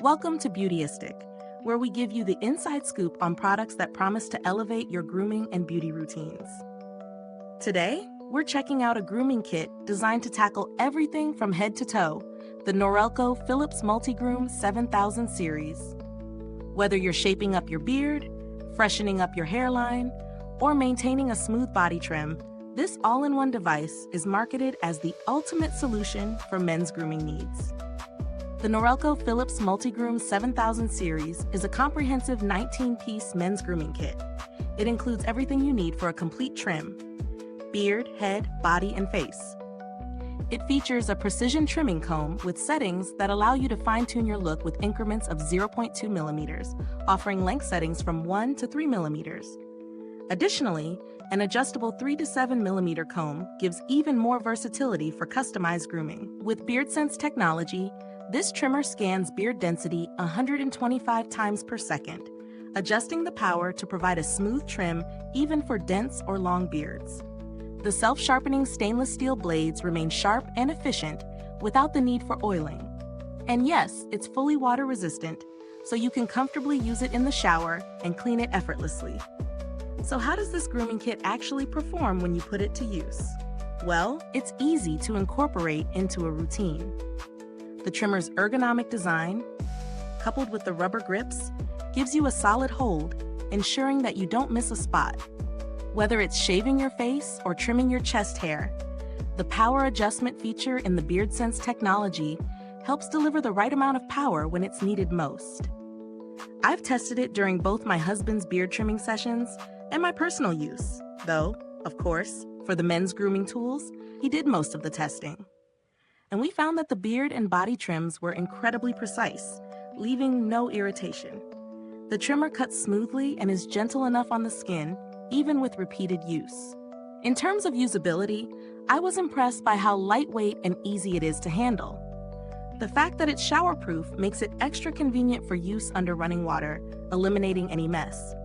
Welcome to Beautyistic, where we give you the inside scoop on products that promise to elevate your grooming and beauty routines. Today, we're checking out a grooming kit designed to tackle everything from head to toe, the Norelco Philips Multigroom 7000 series. Whether you're shaping up your beard, freshening up your hairline, or maintaining a smooth body trim, this all-in-one device is marketed as the ultimate solution for men's grooming needs. The Norelco Philips Multigroom 7000 series is a comprehensive 19-piece men's grooming kit. It includes everything you need for a complete trim: beard, head, body, and face. It features a precision trimming comb with settings that allow you to fine-tune your look with increments of 0.2 millimeters, offering length settings from 1 to 3 millimeters. Additionally, an adjustable 3 to 7 millimeter comb gives even more versatility for customized grooming. With BeardSense technology, this trimmer scans beard density 125 times per second, adjusting the power to provide a smooth trim even for dense or long beards. The self-sharpening stainless steel blades remain sharp and efficient without the need for oiling. And yes, it's fully water resistant, so you can comfortably use it in the shower and clean it effortlessly. So how does this grooming kit actually perform when you put it to use? Well, it's easy to incorporate into a routine. The trimmer's ergonomic design, coupled with the rubber grips, gives you a solid hold, ensuring that you don't miss a spot. Whether it's shaving your face or trimming your chest hair, the power adjustment feature in the BeardSense technology helps deliver the right amount of power when it's needed most. I've tested it during both my husband's beard trimming sessions and my personal use, though, of course, for the men's grooming tools, he did most of the testing. And we found that the beard and body trims were incredibly precise, leaving no irritation. The trimmer cuts smoothly and is gentle enough on the skin, even with repeated use. In terms of usability, I was impressed by how lightweight and easy it is to handle. The fact that it's showerproof makes it extra convenient for use under running water, eliminating any mess.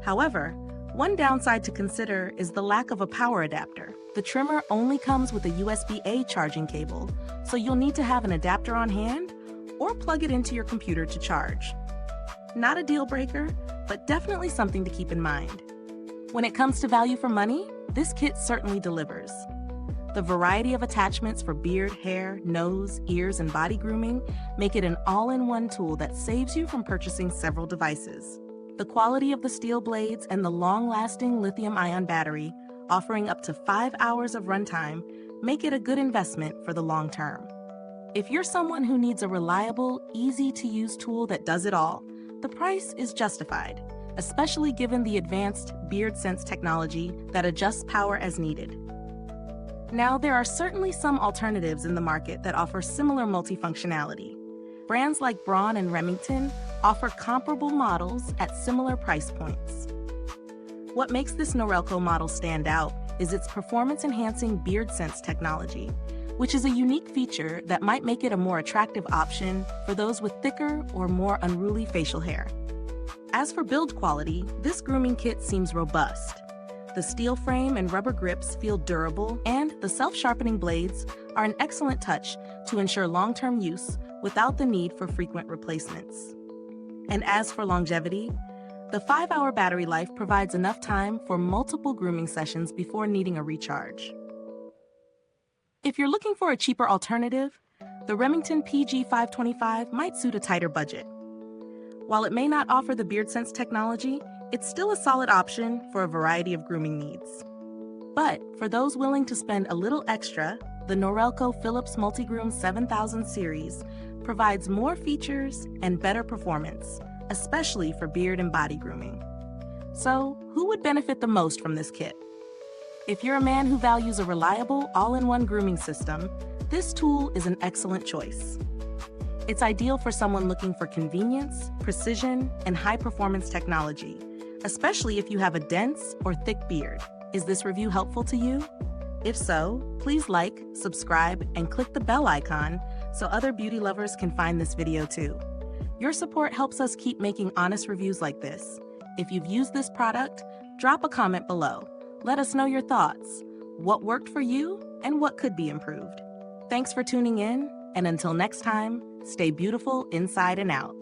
However, one downside to consider is the lack of a power adapter. The trimmer only comes with a USB-A charging cable, so you'll need to have an adapter on hand or plug it into your computer to charge. Not a deal breaker, but definitely something to keep in mind. When it comes to value for money, this kit certainly delivers. The variety of attachments for beard, hair, nose, ears, and body grooming make it an all-in-one tool that saves you from purchasing several devices. The quality of the steel blades and the long-lasting lithium-ion battery, offering up to 5 hours of runtime, make it a good investment for the long term. If you're someone who needs a reliable, easy-to-use tool that does it all, the price is justified, especially given the advanced BeardSense technology that adjusts power as needed. Now, there are certainly some alternatives in the market that offer similar multifunctionality. Brands like Braun and Remington offer comparable models at similar price points. What makes this Norelco model stand out is its performance-enhancing BeardSense technology, which is a unique feature that might make it a more attractive option for those with thicker or more unruly facial hair. As for build quality, this grooming kit seems robust. The steel frame and rubber grips feel durable, and the self-sharpening blades are an excellent touch to ensure long-term use without the need for frequent replacements. And as for longevity, the 5-hour battery life provides enough time for multiple grooming sessions before needing a recharge. If you're looking for a cheaper alternative, the Remington PG525 might suit a tighter budget. While it may not offer the BeardSense technology, it's still a solid option for a variety of grooming needs. But for those willing to spend a little extra, the Norelco Philips Multigroom 7000 series provides more features and better performance, especially for beard and body grooming. So, who would benefit the most from this kit? If you're a man who values a reliable, all-in-one grooming system, this tool is an excellent choice. It's ideal for someone looking for convenience, precision, and high-performance technology, especially if you have a dense or thick beard. Is this review helpful to you? If so, please like, subscribe, and click the bell icon so other beauty lovers can find this video too. Your support helps us keep making honest reviews like this. If you've used this product, drop a comment below. Let us know your thoughts. What worked for you and what could be improved? Thanks for tuning in, and until next time, stay beautiful inside and out.